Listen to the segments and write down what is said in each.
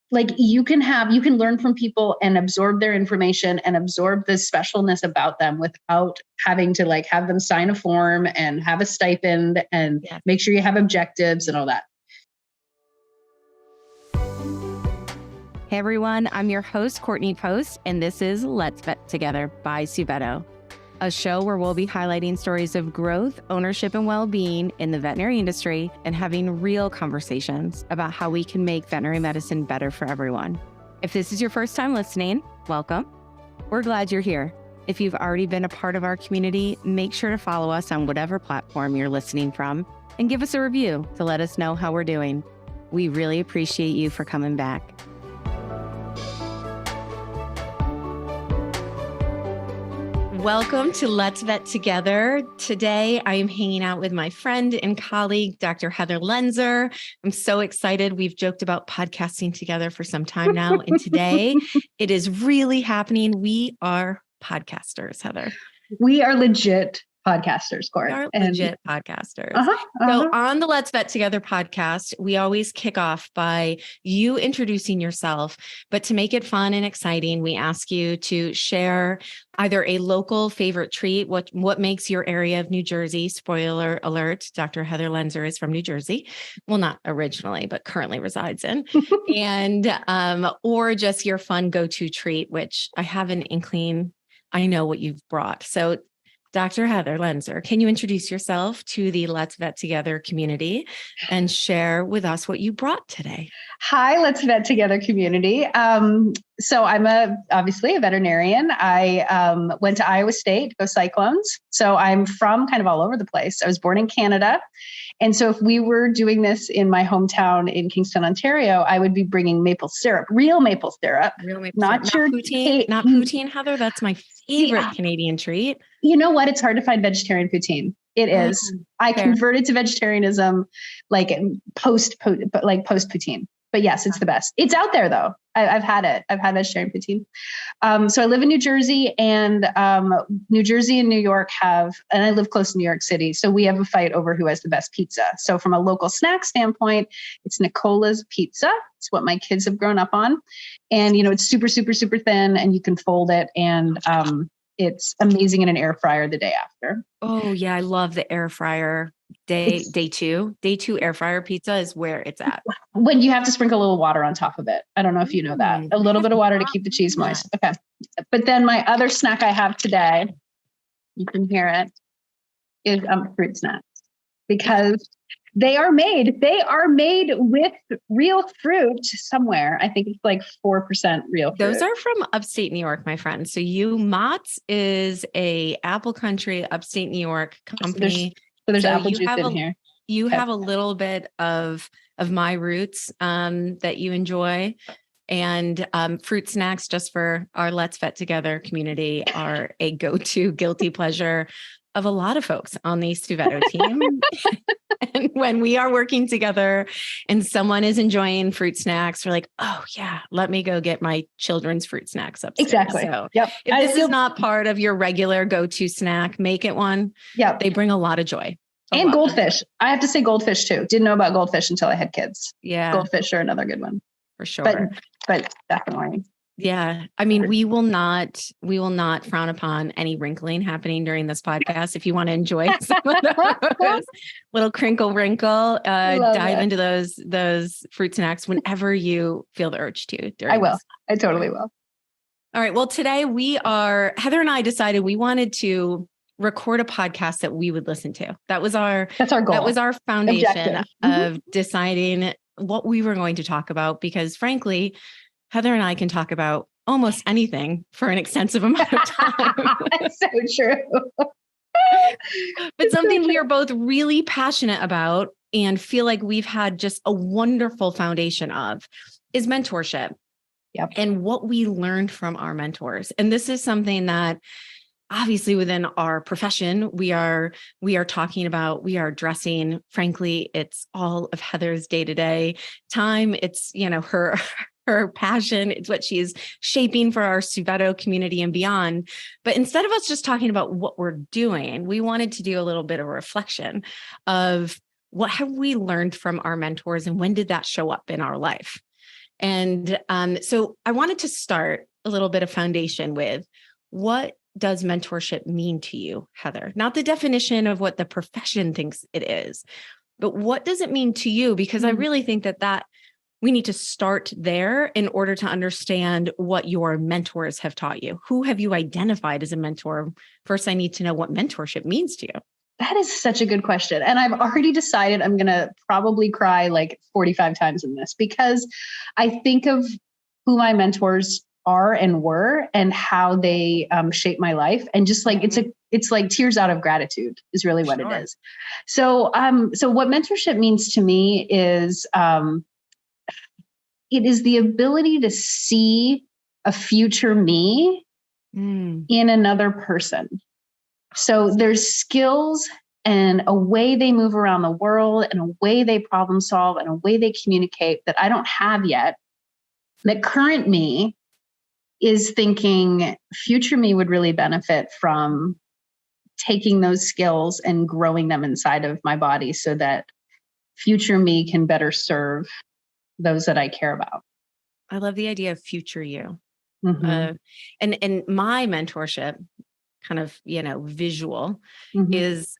like you can learn from people and absorb their information and absorb the specialness about them without having to like have them sign a form and have a stipend and make sure you have objectives and all that. Hey everyone, I'm your host, Courtney Post, and this is Let's Vet Together by Suveto, a show where we'll be highlighting stories of growth, ownership, and well-being in the veterinary industry and having real conversations about how we can make veterinary medicine better for everyone. If this is your first time listening, welcome. We're glad you're here. If you've already been a part of our community, make sure to follow us on whatever platform you're listening from and give us a review to let us know how we're doing. We really appreciate you for coming back. Welcome to Let's Vet Together. Today, I am hanging out with my friend and colleague, Dr. Heather Loenser. I'm so excited. We've joked about podcasting together for some time now. And today, it is really happening. We are podcasters, Heather. We are legit podcasters, Court. We are legit podcasters. So on the Let's Vet Together podcast, we always kick off by you introducing yourself, but to make it fun and exciting, we ask you to share either a local favorite treat, what makes your area of New Jersey. Spoiler alert, Dr. Heather Loenser is from New Jersey. Well, not originally, but currently resides in. And or just your fun go-to treat, which I have an inkling, I know what you've brought. So Dr. Heather Loenser, can you introduce yourself to the Let's Vet Together community and share with us what you brought today? Hi, Let's Vet Together community. So I'm obviously a veterinarian. I went to Iowa State, go Cyclones. So I'm from kind of all over the place. I was born in Canada. And so if we were doing this in my hometown in Kingston, Ontario, I would be bringing maple syrup, real maple syrup. Not poutine, Heather. That's my favorite Canadian treat. You know what? It's hard to find vegetarian poutine. It is. I converted to vegetarianism like post poutine. But yes, it's the best. It's out there though. I've had it. I've had vegetarian poutine. So I live in New Jersey, and New Jersey and New York and I live close to New York City. So we have a fight over who has the best pizza. So from a local snack standpoint, it's Nicola's Pizza. It's what my kids have grown up on. And, it's super, super, super thin, and you can fold it. And it's amazing in an air fryer the day after. Oh yeah. I love the air fryer. Day two air fryer pizza is where it's at. When you have to sprinkle a little water on top of it. I don't know if you know that. A little bit of water to keep the cheese moist. Okay. But then my other snack I have today, you can hear it, is fruit snacks, because they are made with real fruit somewhere. I think it's like 4% real fruit. Those are from upstate New York, my friend. So Mott's is a apple country upstate New York company. So there's apple juice in here. You have a little bit of my roots that you enjoy. And fruit snacks, just for our Let's Vet Together community, are a go-to guilty pleasure of a lot of folks on the Suveto team. And when we are working together and someone is enjoying fruit snacks, we're like, oh yeah, let me go get my children's fruit snacks upstairs. Exactly. So if this is not part of your regular go-to snack, make it one. Yeah. They bring a lot of joy. And goldfish. I have to say goldfish too. Didn't know about goldfish until I had kids. Yeah. Goldfish are another good one. For sure. But definitely. Yeah. I mean, we will not frown upon any wrinkling happening during this podcast. If you want to enjoy some of those little crinkle wrinkle, dive into those fruit snacks whenever you feel the urge to. I will. I totally will. All right. Well, today Heather and I decided we wanted to record a podcast that we would listen to. That's our goal. That was our foundation of deciding what we were going to talk about, because frankly, Heather and I can talk about almost anything for an extensive amount of time. That's so true. But something we are both really passionate about and feel like we've had just a wonderful foundation of is mentorship. Yep. And what we learned from our mentors. And this is something that obviously within our profession, we are talking about, we are addressing. Frankly, it's all of Heather's day-to-day time. It's, her passion. It's what she's shaping for our Suveto community and beyond. But instead of us just talking about what we're doing, we wanted to do a little bit of a reflection of what have we learned from our mentors and when did that show up in our life? And so I wanted to start a little bit of foundation with, what does mentorship mean to you, Heather? Not the definition of what the profession thinks it is, but what does it mean to you? Because I really think that we need to start there in order to understand what your mentors have taught you. Who have you identified as a mentor? First, I need to know what mentorship means to you. That is such a good question. And I've already decided I'm going to probably cry like 45 times in this, because I think of who my mentors are and were and how they shaped my life. And just like, it's like tears out of gratitude is really what it is. So, so what mentorship means to me is, it is the ability to see a future me in another person. So there's skills and a way they move around the world and a way they problem solve and a way they communicate that I don't have yet, that current me is thinking future me would really benefit from taking those skills and growing them inside of my body so that future me can better serve those that I care about. I love the idea of future you. And my mentorship kind of, visual is,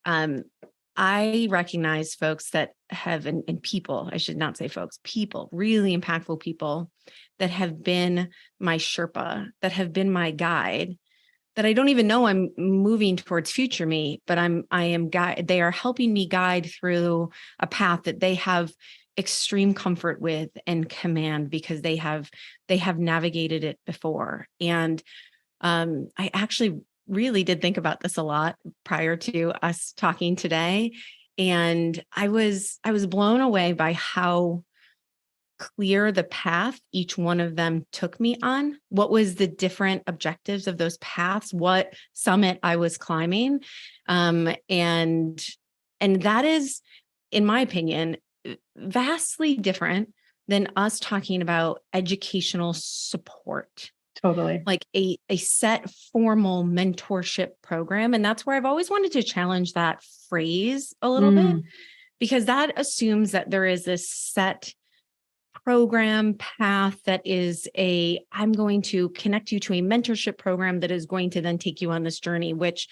I recognize folks that have, and people, I should not say folks, people, really impactful people that have been my Sherpa, that have been my guide, that I don't even know I'm moving towards future me, but they are helping me guide through a path that they have extreme comfort with and command, because they have navigated it before. And I actually really did think about this a lot prior to us talking today. And I was blown away by how clear the path each one of them took me on. What was the different objectives of those paths, what summit I was climbing. And that is, in my opinion, vastly different than us talking about educational support. Totally. Like a set formal mentorship program. And that's where I've always wanted to challenge that phrase a little bit, because that assumes that there is this set program path that is I'm going to connect you to a mentorship program that is going to then take you on this journey, which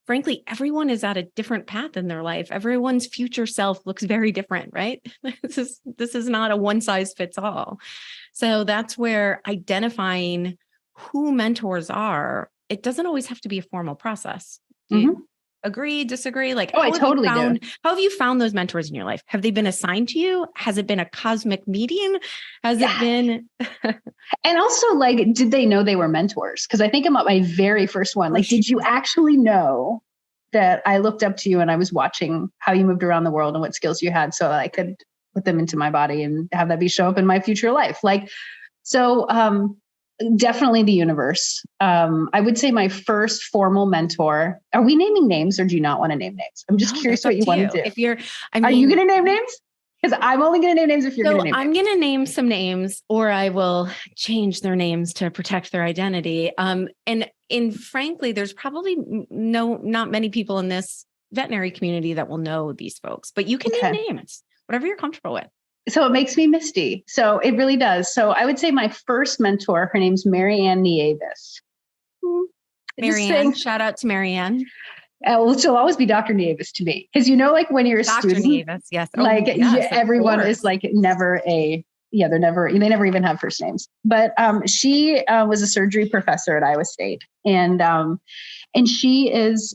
frankly, everyone is at a different path in their life. Everyone's future self looks very different, right? This is not a one size fits all. So that's where identifying who mentors are, it doesn't always have to be a formal process. Do you agree, disagree? Like, I totally do. How have you found those mentors in your life? Have they been assigned to you? Has it been a cosmic meeting? Has it been? And also, like, did they know they were mentors? Because I think about my very first one. Like, did you actually know that I looked up to you and I was watching how you moved around the world and what skills you had so I could put them into my body and have that show up in my future life? Like, so definitely the universe. I would say my first formal mentor. Are we naming names or do you not want to name names? I'm just curious what you want to do. Are you going to name names? Because I'm only going to name names if you're going to name names. I'm going to name some names, or I will change their names to protect their identity. And frankly, there's probably not many people in this veterinary community that will know these folks, but you can name names, whatever you're comfortable with. So it makes me misty. So it really does. So I would say my first mentor, her name's Marianne Nieves. Marianne, shout out to Marianne. Well, she'll always be Dr. Nieves to me. Because like when you're a Dr. student, Nieves, yes. Everyone is like they never even have first names. But she was a surgery professor at Iowa State. And she is,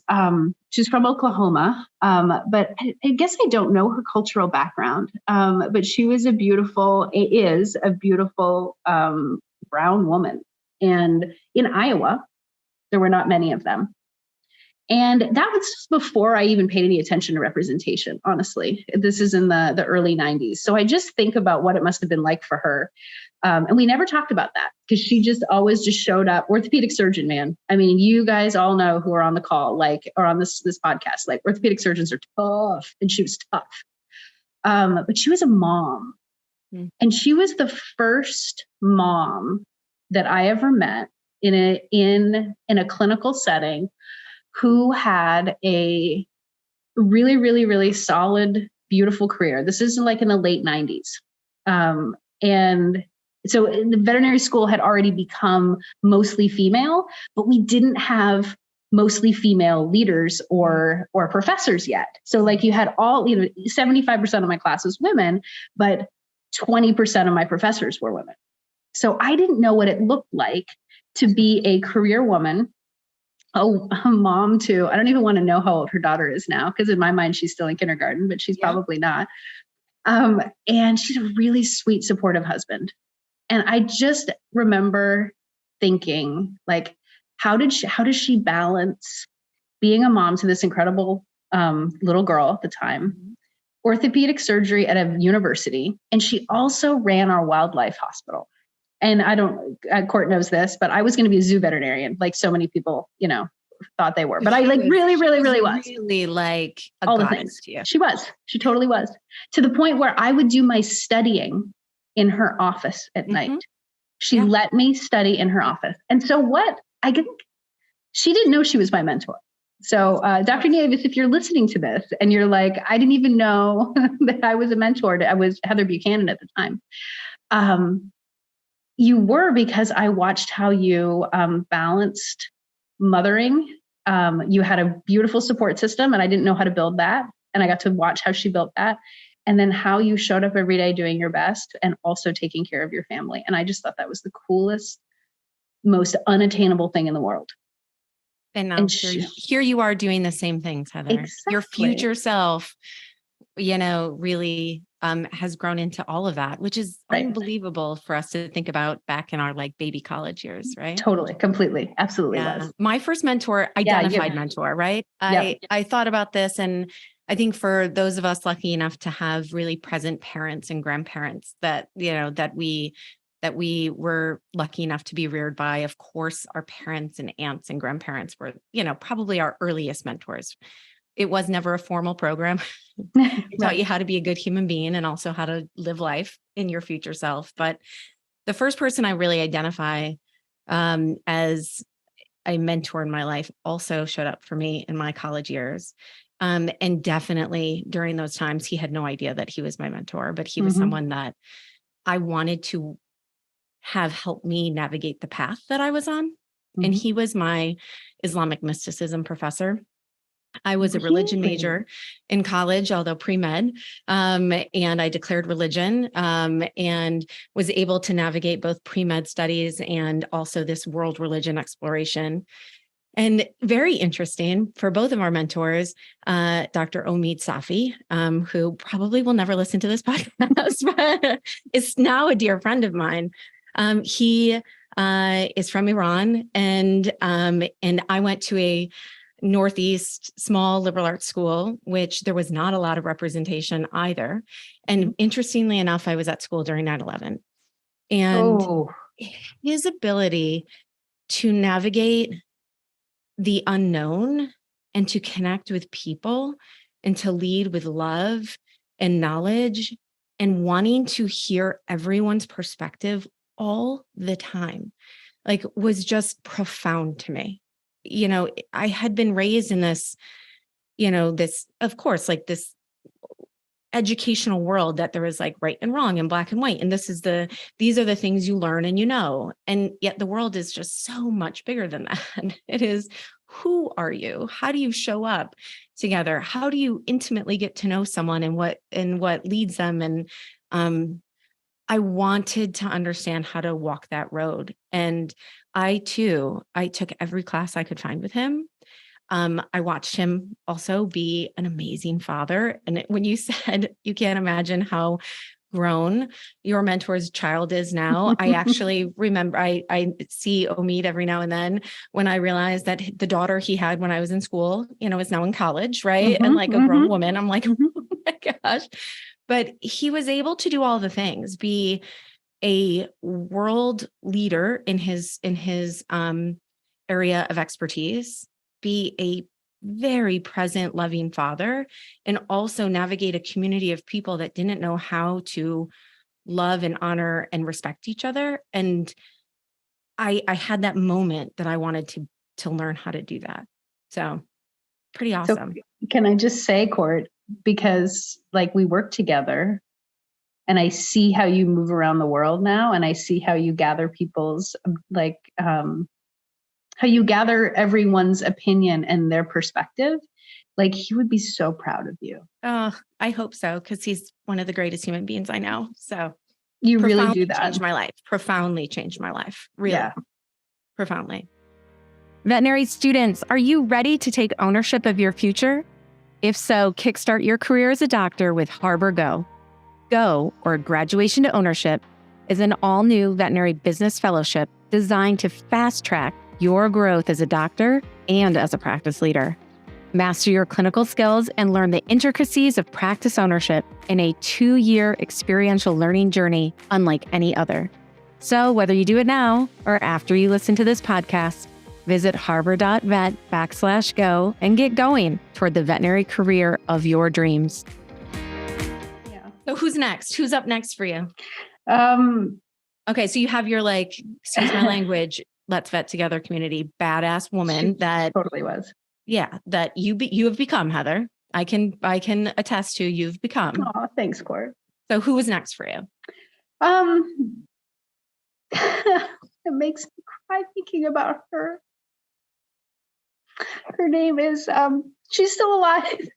she's from Oklahoma. But I guess I don't know her cultural background. But she was a beautiful brown woman. And in Iowa, there were not many of them. And that was before I even paid any attention to representation, honestly. This is in the early 90s. So I just think about what it must have been like for her. And we never talked about that because she just always just showed up. Orthopedic surgeon, man. I mean, you guys all know who are on the call, or on this podcast, like orthopedic surgeons are tough, and she was tough. But she was a mom. And she was the first mom that I ever met in a clinical setting who had a really, really, really solid, beautiful career. This is like in the late 90s. And So the veterinary school had already become mostly female, but we didn't have mostly female leaders or professors yet. So like you had 75% of my class was women, but 20% of my professors were women. So I didn't know what it looked like to be a career woman, a mom to, I don't even want to know how old her daughter is now, because in my mind, she's still in kindergarten, but she's probably not. And she's a really sweet, supportive husband. And I just remember thinking, like, how does she balance being a mom to this incredible little girl at the time, orthopedic surgery at a university, and she also ran our wildlife hospital. And Court knows this, but I was going to be a zoo veterinarian, like so many people, thought they were. But I really was. Really like a all goddess the things. To you. She was. She totally was. To the point where I would do my studying in her office at night. She let me study in her office. And so she didn't know she was my mentor. So Dr. Nieves, if you're listening to this and you're like, I didn't even know that I was a mentor. I was Heather Buchanan at the time. You were, because I watched how you balanced mothering. You had a beautiful support system, and I didn't know how to build that. And I got to watch how she built that. And then how you showed up every day doing your best and also taking care of your family. And I just thought that was the coolest, most unattainable thing in the world. And now here you are doing the same things, Heather. Exactly. Your future self, really has grown into all of that, which is unbelievable for us to think about back in our like baby college years, right? Totally, completely, absolutely. Was. My first mentor, identified mentor, right? I thought about this, and I think for those of us lucky enough to have really present parents and grandparents that we were lucky enough to be reared by, of course, our parents and aunts and grandparents were, probably our earliest mentors. It was never a formal program. It taught you how to be a good human being and also how to live life in your future self. But the first person I really identify as a mentor in my life also showed up for me in my college years. And definitely during those times, he had no idea that he was my mentor, but he was someone that I wanted to have helped me navigate the path that I was on. And he was my Islamic mysticism professor. I was a religion major in college, although pre-med, and I declared religion and was able to navigate both pre-med studies and also this world religion exploration. And very interesting for both of our mentors, Dr. Omid Safi, who probably will never listen to this podcast, but is now a dear friend of mine. He is from Iran, and I went to a Northeast small liberal arts school, which there was not a lot of representation either. And interestingly enough, I was at school during 9/11. And his ability to navigate the unknown and to connect with people and to lead with love and knowledge and wanting to hear everyone's perspective all the time, like, was just profound to me. I had been raised in this, this, of course, like this educational world that there is like right and wrong and black and white. And these are the things you learn and and yet the world is just so much bigger than that. It is, who are you? How do you show up together? How do you intimately get to know someone and what leads them? And I wanted to understand how to walk that road. And I took every class I could find with him. I watched him also be an amazing father. And when you said you can't imagine how grown your mentor's child is now, I actually remember, I see Omid every now and then when I realized that the daughter he had when I was in school, is now in college, right? And like a grown woman, I'm like, oh my gosh. But he was able to do all the things, be a world leader in his area of expertise, be a very present, loving father, and also navigate a community of people that didn't know how to love and honor and respect each other. And I had that moment that I wanted to learn how to do that. So pretty awesome. So can I just say, Court, because like we worked together And I see how you move around the world now. And I see how you gather people's how you gather everyone's opinion and their perspective. Like, he would be so proud of you. Oh, I hope so. Cause he's one of the greatest human beings I know. So you really do that. Changed my life. Profoundly changed my life. Really. Yeah. Profoundly. Veterinary students, are you ready to take ownership of your future? If so, kickstart your career as a doctor with Harbor Go. Go, or Graduation to Ownership, is an all-new veterinary business fellowship designed to fast-track your growth as a doctor and as a practice leader. Master your clinical skills and learn the intricacies of practice ownership in a 2-year experiential learning journey unlike any other. So whether you do it now or after you listen to this podcast, visit harbor.vet/go and get going toward the veterinary career of your dreams. Yeah. So who's next? Who's up next for you? Okay, so you have your excuse my language, Let's Vet Together community, badass woman that totally was. Yeah, that you have become, Heather. I can attest to you've become. Oh, thanks, Court. So who was next for you? It makes me cry thinking about her. Her name is she's still alive.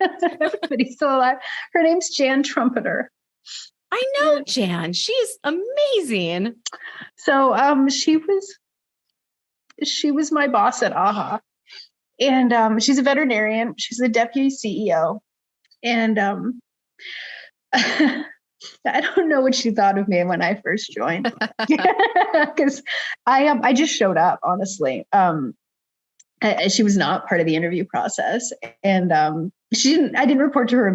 Everybody's still alive. Her name's Jan Trumpeter. I know Jan. She's amazing. So she was my boss at AHA. And she's a veterinarian. She's the deputy CEO. And I don't know what she thought of me when I first joined, because I just showed up, honestly. She was not part of the interview process, and I didn't report to her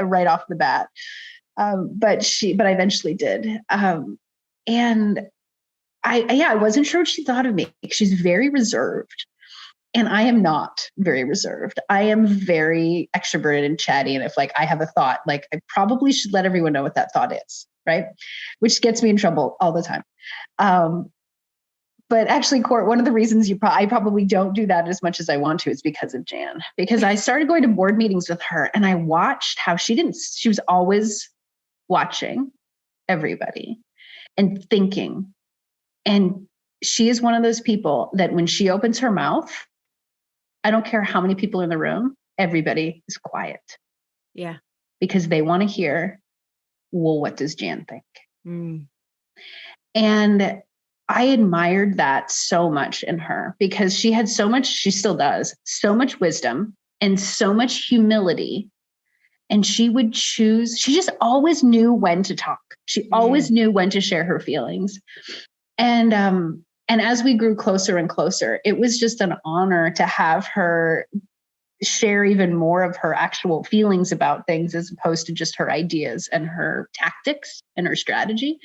right off the bat, but I eventually did. And I wasn't sure what she thought of me. She's very reserved. And I am not very reserved. I am very extroverted and chatty. And if I have a thought, I probably should let everyone know what that thought is, right? Which gets me in trouble all the time. But actually, Court, one of the reasons I probably don't do that as much as I want to is because of Jan. Because I started going to board meetings with her and I watched how she was always watching everybody and thinking. And she is one of those people that when she opens her mouth, I don't care how many people are in the room, everybody is quiet. Yeah. Because they want to hear, well, what does Jan think? Mm. And I admired that so much in her because she had so much, she still does, so much wisdom and so much humility. And she just always knew when to talk. She always knew when to share her feelings. And as we grew closer and closer, it was just an honor to have her share even more of her actual feelings about things as opposed to just her ideas and her tactics and her strategy.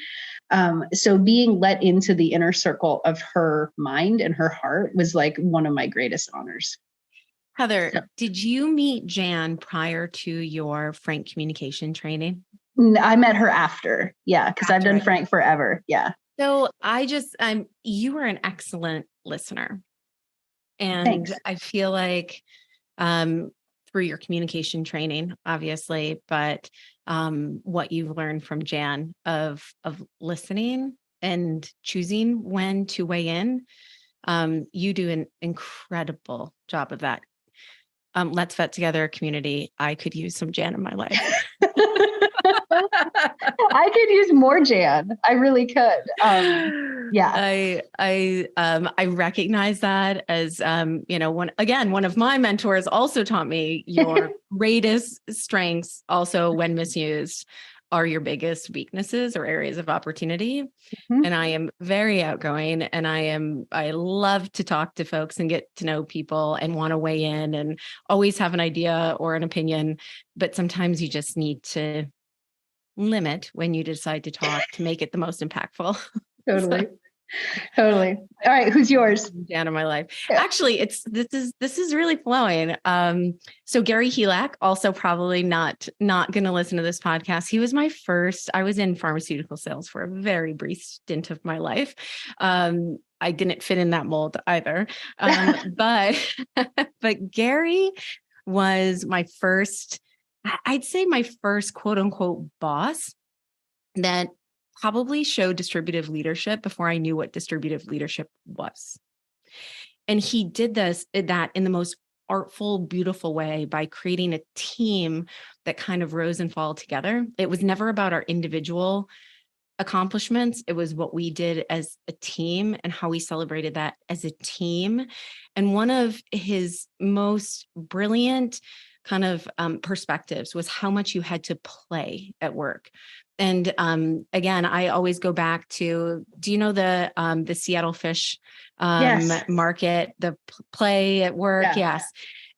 So being let into the inner circle of her mind and her heart was one of my greatest honors. Heather, did you meet Jan prior to your Frank communication training? I met her after. Yeah. Cause I've done Frank forever. Yeah. So you were an excellent listener. And Thanks. I feel like through your communication training, obviously, but what you've learned from Jan of listening and choosing when to weigh in, you do an incredible job of that. Let's Vet Together community. I could use some Jan in my life. I could use more Jan. I really could. Yeah. I recognize that as, one of my mentors also taught me your greatest strengths also when misused are your biggest weaknesses or areas of opportunity. Mm-hmm. And I am very outgoing and I love to talk to folks and get to know people and want to weigh in and always have an idea or an opinion, but sometimes you just need to limit when you decide to talk to make it the most impactful. Totally. Totally. All right. Who's yours? Down in my life. Yeah. Actually, this is really flowing. So Gary Helak, also probably not going to listen to this podcast. He was I was in pharmaceutical sales for a very brief stint of my life. I didn't fit in that mold either. But Gary was I'd say my first quote unquote boss. that probably showed distributive leadership before I knew what distributive leadership was. And he did that in the most artful, beautiful way by creating a team that kind of rose and fall together. It was never about our individual accomplishments. It was what we did as a team and how we celebrated that as a team. And one of his most brilliant kind of perspectives was how much you had to play at work. And again, I always go back to, do you know the Seattle fish market, the play at work? Yeah. Yes.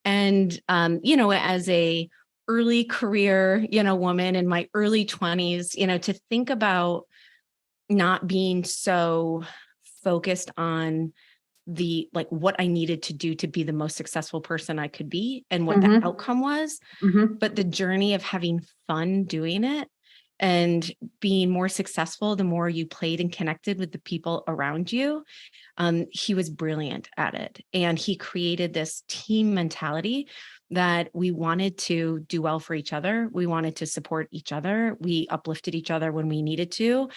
And, as a early career, woman in my early 20s, to think about not being so focused on what I needed to do to be the most successful person I could be and what the outcome was, but the journey of having fun doing it and being more successful the more you played and connected with the people around you. He was brilliant at it. And he created this team mentality that we wanted to do well for each other. We wanted to support each other. We uplifted each other when we needed to,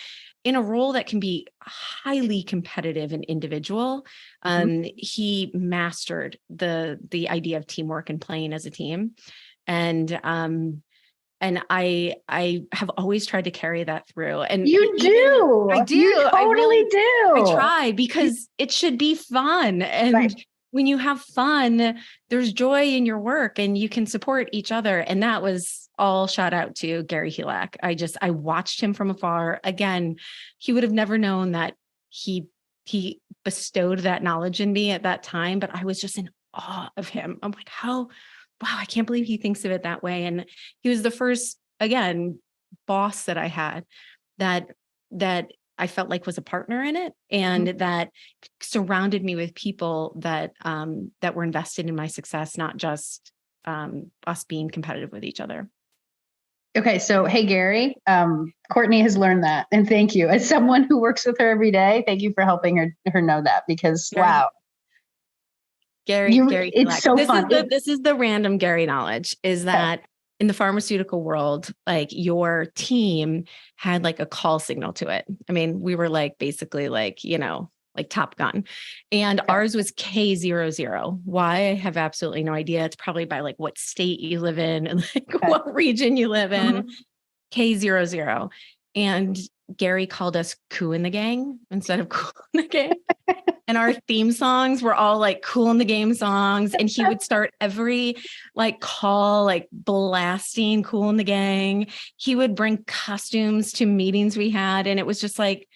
in a role that can be highly competitive and individual. He mastered the idea of teamwork and playing as a team. And I have always tried to carry that through. And you do. I do. You totally do. I try because it should be fun. And when you have fun, there's joy in your work and you can support each other. And that was all shout out to Gary Helak. I watched him from afar. Again, he would have never known that he bestowed that knowledge in me at that time, but I was just in awe of him. I'm like, wow, I can't believe he thinks of it that way. And he was the first, again, boss that I had that I felt like was a partner in it, and that surrounded me with people that were invested in my success, not just us being competitive with each other. Okay. So, hey, Gary, Courtney has learned that. And thank you. As someone who works with her every day, thank you for helping her know that, because wow. Gary, it's so fun. This is the random Gary knowledge, is that in the pharmaceutical world, like your team had like a call signal to it. I mean, we were like basically like Top Gun, and ours was K00. Why? I have absolutely no idea. It's probably by like what state you live in and like what region you live in. K00. And Gary called us Cool in the Gang instead of Cool in the Gang. And our theme songs were all like Cool in the Game songs. And he would start every call, blasting Cool in the Gang. He would bring costumes to meetings we had. And it was just like,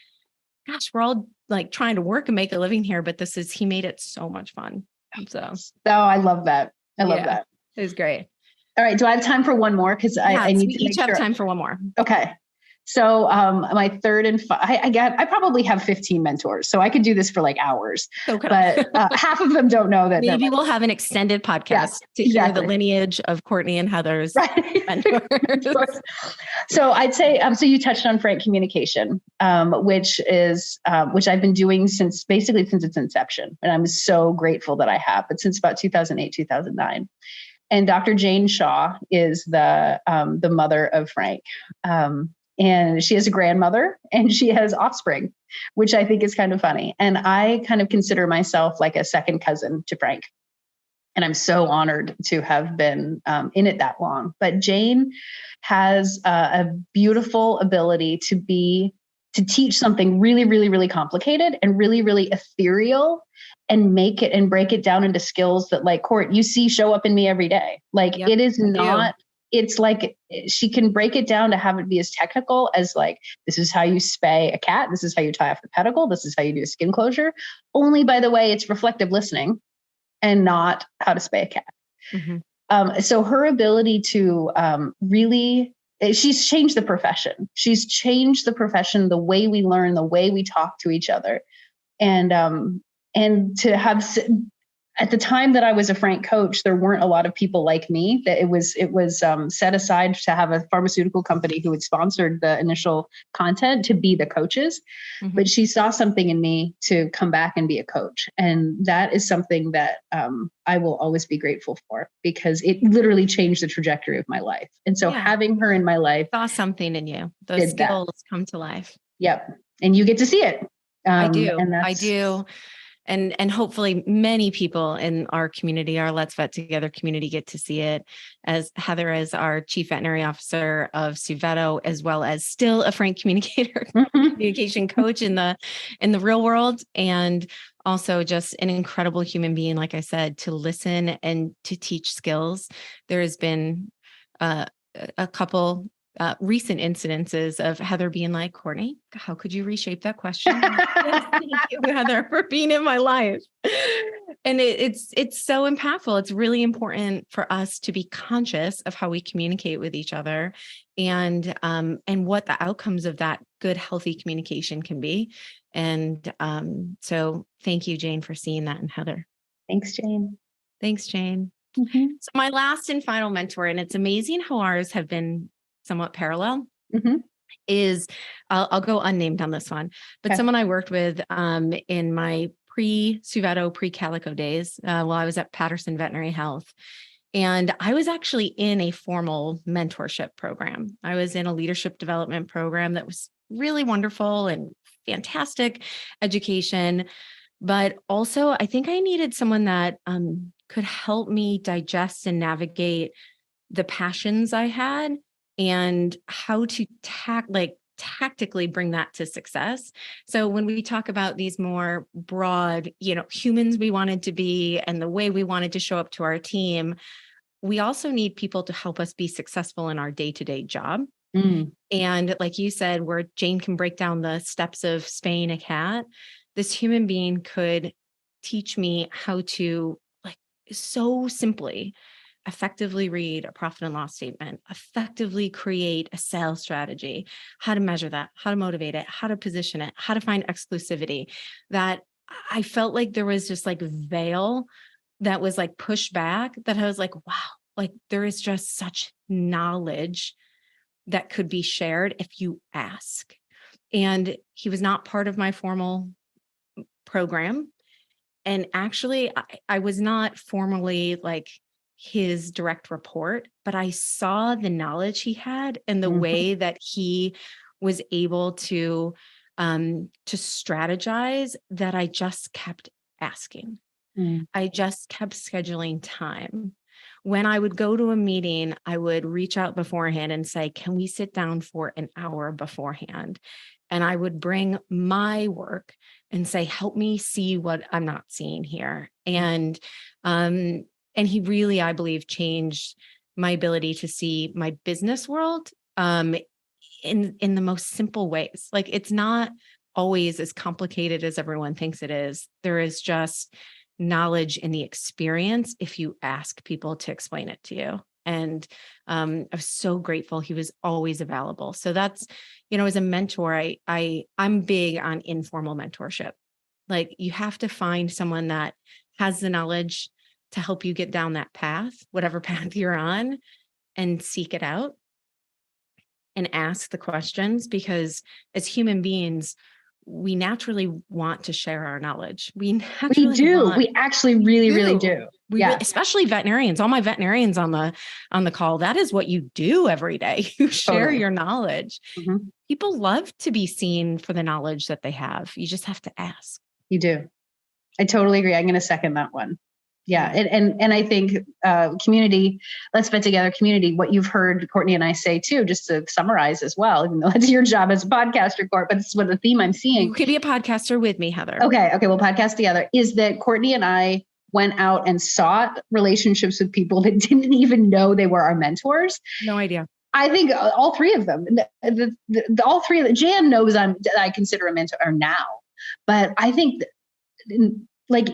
gosh, we're all like trying to work and make a living here, but he made it so much fun. So I love that. I love that. It was great. All right. Do I have time for one more? Because I need to each have time for one more. Okay. So my third and I probably have 15 mentors, so I could do this for like hours, but half of them don't know that. Maybe we'll have an extended podcast to hear the lineage of Courtney and Heather's mentors. So I'd say, so you touched on frank communication, which I've been doing since its inception. And I'm so grateful that I have, but since about 2008, 2009. And Dr. Jane Shaw is the mother of Frank. And she has a grandmother and she has offspring, which I think is kind of funny. And I kind of consider myself like a second cousin to Frank. And I'm so honored to have been in it that long. But Jane has a beautiful ability to teach something really, really, really complicated and really, really ethereal, and make it and break it down into skills that, like, Court, you see show up in me every day. Like, it is not. It's like she can break it down to have it be as technical as like, this is how you spay a cat. This is how you tie off the pedicle. This is how you do a skin closure. Only, by the way, it's reflective listening and not how to spay a cat. So her ability to really, she's changed the profession. She's changed the profession, the way we learn, the way we talk to each other. And to have, at the time that I was a Frank coach, there weren't a lot of people like me. That it was set aside to have a pharmaceutical company who had sponsored the initial content to be the coaches. Mm-hmm. But she saw something in me to come back and be a coach. And that is something that I will always be grateful for, because it literally changed the trajectory of my life. And so having her in my life saw something in you. Those skills come to life. Yep. And you get to see it. I do. And hopefully many people in our community, our Let's Vet Together community, get to see it, as Heather is our Chief Veterinary Officer of Suveto, as well as still a Frank communication coach in the real world. And also just an incredible human being, like I said, to listen and to teach skills. There has been a couple recent incidences of Heather being like, Courtney, how could you reshape that question? Thank you, Heather, for being in my life. And it's so impactful. It's really important for us to be conscious of how we communicate with each other, and what the outcomes of that good, healthy communication can be. And so thank you, Jane, for seeing that in Heather. Thanks, Jane. Mm-hmm. So my last and final mentor, and it's amazing how ours have been somewhat parallel, is I'll go unnamed on this one, but someone I worked with in my pre-Suveto, pre-Calico days while I was at Patterson Veterinary Health. And I was actually in a formal mentorship program. I was in a leadership development program that was really wonderful and fantastic education. But also, I think I needed someone that could help me digest and navigate the passions I had, and how to tactically bring that to success. So when we talk about these more broad, humans we wanted to be and the way we wanted to show up to our team, we also need people to help us be successful in our day-to-day job. And like you said, where Jane can break down the steps of spaying a cat, this human being could teach me how to, so simply, effectively read a profit and loss statement, effectively create a sales strategy, how to measure that, how to motivate it, how to position it, how to find exclusivity. That I felt like there was just veil that was pushed back, that I was like, wow, there is just such knowledge that could be shared if you ask. And he was not part of my formal program. And actually, I was not formally his direct report, but I saw the knowledge he had and the way that he was able to strategize, that I just kept asking. I just kept scheduling time. When I would go to a meeting, I would reach out beforehand and say, can we sit down for an hour beforehand? And I would bring my work and say, help me see what I'm not seeing here. And he really, I believe, changed my ability to see my business world in the most simple ways. It's not always as complicated as everyone thinks it is. There is just knowledge in the experience if you ask people to explain it to you. And I was so grateful he was always available. So that's, as a mentor, I'm big on informal mentorship. You have to find someone that has the knowledge to help you get down that path, whatever path you're on, and seek it out and ask the questions, because as human beings, we naturally want to share our knowledge. We do. We actually really do. Especially veterinarians. All my veterinarians on the call, that is what you do every day. You share your knowledge. People love to be seen for the knowledge that they have. You just have to ask. You do. I totally agree. I'm going to second that one. Yeah. And I think community, Let's Vet Together community, what you've heard Courtney and I say too, just to summarize as well, even though that's your job as a podcaster, Court, but it's what the theme I'm seeing. You could be a podcaster with me, Heather. Okay. We'll podcast together. Is that Courtney and I went out and sought relationships with people that didn't even know they were our mentors. No idea. I think all three of them, all three of them, Jan knows I consider a mentor now, but I think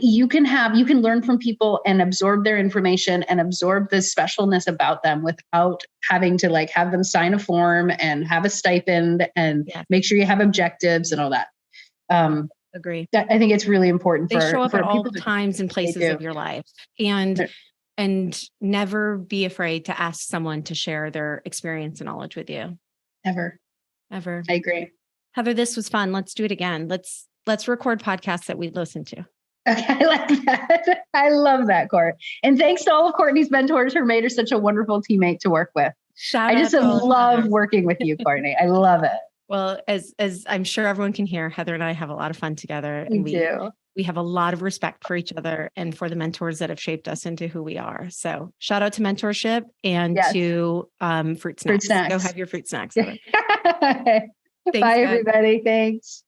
you can learn from people and absorb their information and absorb the specialness about them without having to have them sign a form and have a stipend and make sure you have objectives and all that. Agree. I think it's really important they for, show up for at all people times and places of your life, and never be afraid to ask someone to share their experience and knowledge with you. Ever. I agree. Heather, this was fun. Let's do it again. Let's record podcasts that we listen to. Okay, I like that. I love that, Court. And thanks to all of Courtney's mentors who made her such a wonderful teammate to work with. I just love working with you, Courtney. I love it. Well, as I'm sure everyone can hear, Heather and I have a lot of fun together. We do. We have a lot of respect for each other and for the mentors that have shaped us into who we are. So shout out to Mentorship and to fruit snacks. Go have your fruit snacks. Bye, everybody. Thanks.